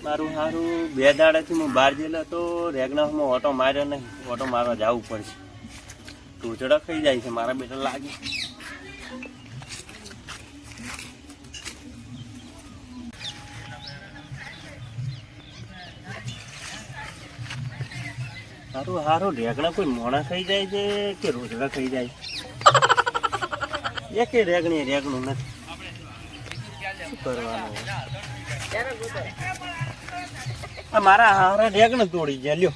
મારું સારું 2 દાડાથી હું બહાર ગયેલો તો રેગનામાં ઓટો માર્યો નહીં. ઓટો મારવા જવું પડશે. ટોચડા ખાઈ જાય છે મારા બેટા લાગે. સારું સારું રેગણા કોઈ મોણા ખાઈ જાય છે કે રોજડા ખાઈ જાય છે? એક રેગણી રેગણું નથી. શું કરવાનું? મારા હારા રેગણ તોડી ગયા. લ્યો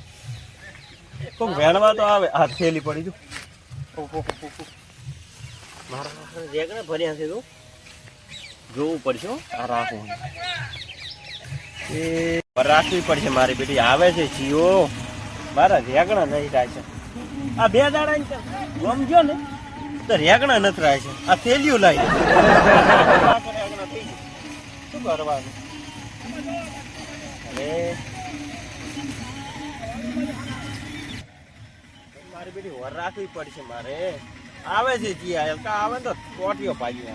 કોઈ વેણવા તો આવે. હાથ થેલી પડી જો. મારા રેગણ ભર્યા છે તો જોવું પડશે. આ રાખવું એ રાખવી પડશે. મારી બેટી આવે છે જીઓ. મારા રેગણા નહીં થાય છે. આ 2 દાડા ગમજો ને તો રેગણા નથી થાય છે. આ થેલીઓ લાવી શું કરવાનું? મારી બેટી વર રાખવી પડશે મારે. આવે છે જી આવે તો કોટીઓ પાડી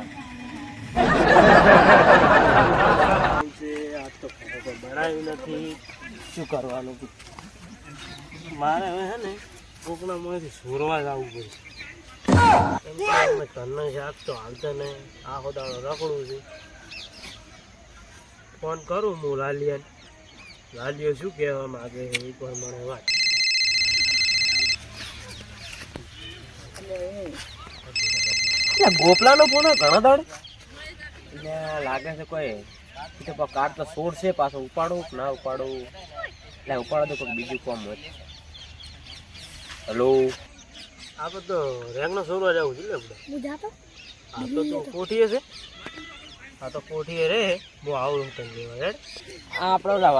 આજ તો બનાવ્યું નથી. શું કરવાનું? મારે હવે હે ને કોકણામાંથી સોરવા જવું પડશે. તને શાક તો હાલતા નહીં. આખો દાડો રખડું છું. ફોન કરું હું લાલિયાને. લાલિયો શું કહેવા માંગે છે એ પણ મને વાત. ગોપલાનો ફોન ઘણા દાડે લાગે છે કોઈ કાર તો સોર છે. પાછો ઉપાડું ના ઉપાડું? એટલે ઉપાડો તો કોઈ બીજું કામ હોય. હેલો, આપણે તો રેંગનો સોરવા જવું છે. આ તો કોઠીએ છે. આ તો કોઠીએ રે. બહુ આવું તને લેવા હેડ. આ આપણે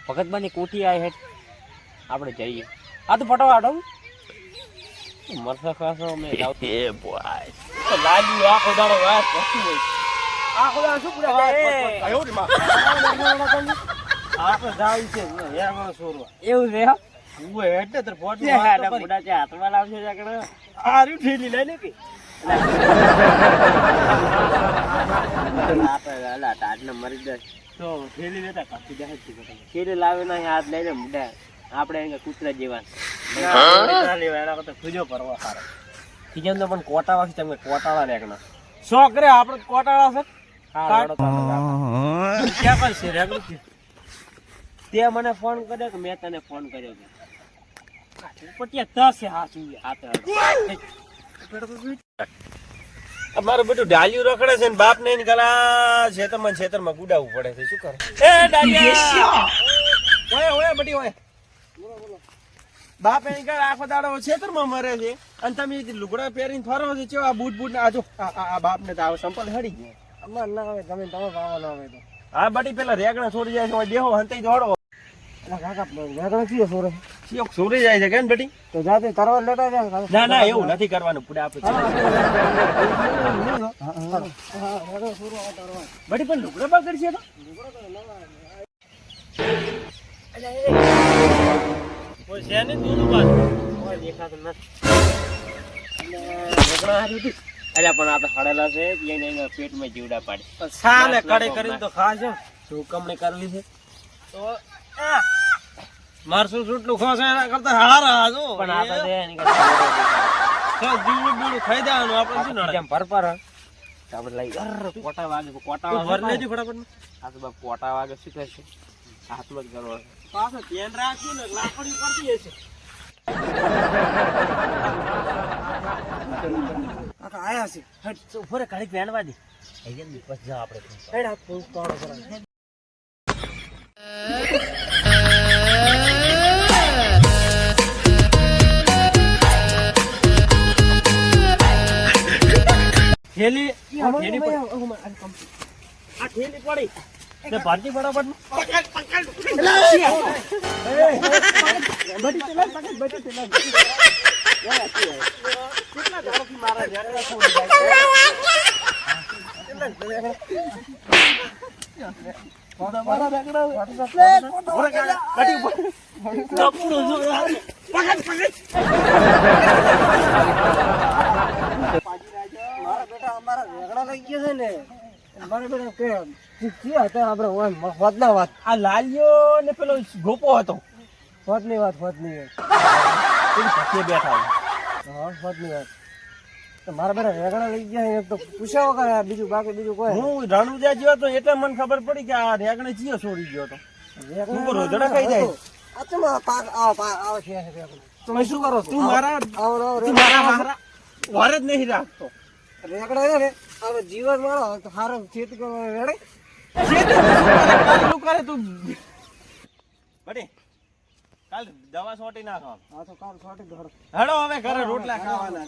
ભગતબાની કોઠી આવી હેડ. આપણે જઈએ. આ તો ફટાફટ મરસા ખાસો મેં જાવ. એ બોય લાલી આખો દાડો વાત કરતી હોય. આખો દાડો શું પૂરા વાત આયો રે માં. આપણે જાવી છે રેંગનો સોરવા. એવું છે હા. હું એટલે તો ફોટો મોડા છે હાથમાં લાવશે જાકડે. આ રૂ ઠેલી લઈને કે આપણે અલા ટાટને મરી જાય તો ઠેલી લેતા કાપી જાય છે. ઠેલી લાવે ના હાથ લઈને મુડા આપણે એને કૂતરા જેવા લેવા એના કરતા ખુજો પરવા સારો. ખીજન તો પણ કોટાવા છે. તમે કોટાળા રેગણા શોખ રે. આપણે કોટાળા છે. ક્યાં પણ છે રેગણું છે. તે મને ફોન કર્યો કે મેં તને ફોન કર્યો કે મારું બધું ડાલ્યું રખડે છે ને બાપ ને કલા ખેતરમાં ગુડાવવું પડે છે. શું કરે? એ ડાલિયા બધી હોય. બાપ એની કલા આખો દાડો ખેતરમાં મરે છે અને તમે લુગડા પહેરીને ફરો છો. ચેવા બૂટ બૂટ આજો આ બાપ ને તો આવે સંપલ હડી ગયા. અમાર ના આવે. તમે પાવા ના આવે તો હા બધી પેલા રેગણા છોડી જાય છે. દેહો હંતાઈ દોડો. સોરી જાય છે કેમ બેટી? તો જાતે તરવા લેતા જાય. ના ના એવું નથી કરવાનું. પૂરા આપણે બટી પણ લુગડા બગડ છે તો કોઈ છે ને દૂધ બાદ કોઈ દેખાતું નથી. લુગડા હારી હતી. અરે પણ આ તો હળેલા છે. એને પેટમાં જીવડા પાડે. સાલે કડે કરીને તો ખાજો. શું કમણી કરવી છે તો મારશું સુટલું ખોસે એના કરતા હારા જો. પણ આ તો દે એની કરતા જીવડું બીડું ખાઈ દેવાનું. આપણે શું નડે જેમ પરપર આપણે લઈ કોટા વાગે. કોટા ભર લેજો ફટાફટ. આ તો બાપ કોટા વાગે શું થશે? હાથમાં જ કરો. પાછો ધ્યાન રાખી ને લાકડી પડતી હશે. આ તો આયા છે. હટ ફરે ઘડીક વેણવા દે. અહીંયા બસ જા આપણે. હેડ આ ફૂલ તોડો કરા. થેલી થેલી પડી. આ થેલી પડી તે ભારતી બરાબર મારા બેટા અમારા વેગડા લઈ ગયા છે ને બરાબર કે કી હતા આપણે હોદના વાત આ લાલિયો ને પેલો ગોપો હતો હોદની વાત હોદની એની સાથે બેઠા હા હોદની વાત તો મારા બેટા રેગણા લઈ ગયા તો પૂછાવો કરે બીજું બાકી બીજું કોઈ હું રણુજા ગયો તો એટલે મને ખબર પડી કે આ રેગણે ચિયો છોડી ગયો તો તું રોજડા ખાઈ જાય આ તો પાક આવો છે તમે શું કરો તું મારા આવો તું મારા વાર જ નહીં રાખતો રેગડા છે ને હવે જીવન મારો તો હારો ખેતી કરવા રેડે શું કરે તું બડી કાલ દવા સોટી નાખો આ તો કામ છોટી દોડ હેડો હવે ઘરે રોટલા ખાવાના